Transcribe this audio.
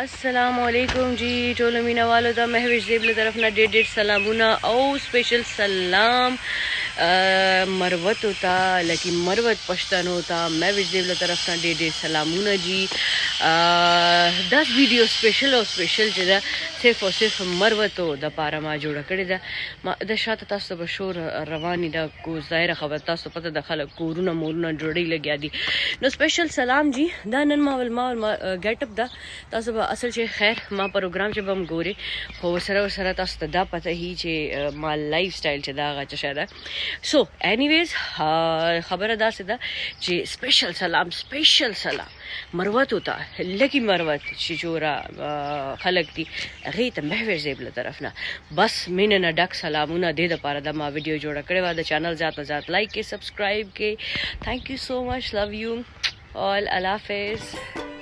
अस्सलामुअलैकुम जी टोलो मीना वालो दा महविश जेब له तरफ ना ډېر سلامونه او سپیشل سلام مروت ہوتا لکی مروت پښتنو ته محوش زیب له طرف نه ډېر سلامونه جی 10 ویډیو سپیشل او سپیشل چې دا صرف او صرف مروتو د پاره ما جوړ کړی دا ما د شاته تاسو به شور رواني دا کو ظاهر خبر تاسو پته د خلک کورونه مورونه جوړی لګیا دي نو سپیشل سلام جی دا نن ما ګټ اپ دا تاسو به اصل چې خیر ما پروګرام چې بم ګوري خو سره تاسو ته دا پته هی چې ما لایف سټایل چې دا غا چې شاده سو انیویز خبره دا سده چې سپیشل سلام مروت ہوتا لکی مروت چې جوړه خلق دي هغه ته محوش زیب له طرف نه بس مینه نه ډک سلامونه دې د پاره د ما ویډیو جوړه کړې و د چینل ذات لایک کې سبسکرایب کې ثانک یو سو مچ لو یو all Allah Hafiz.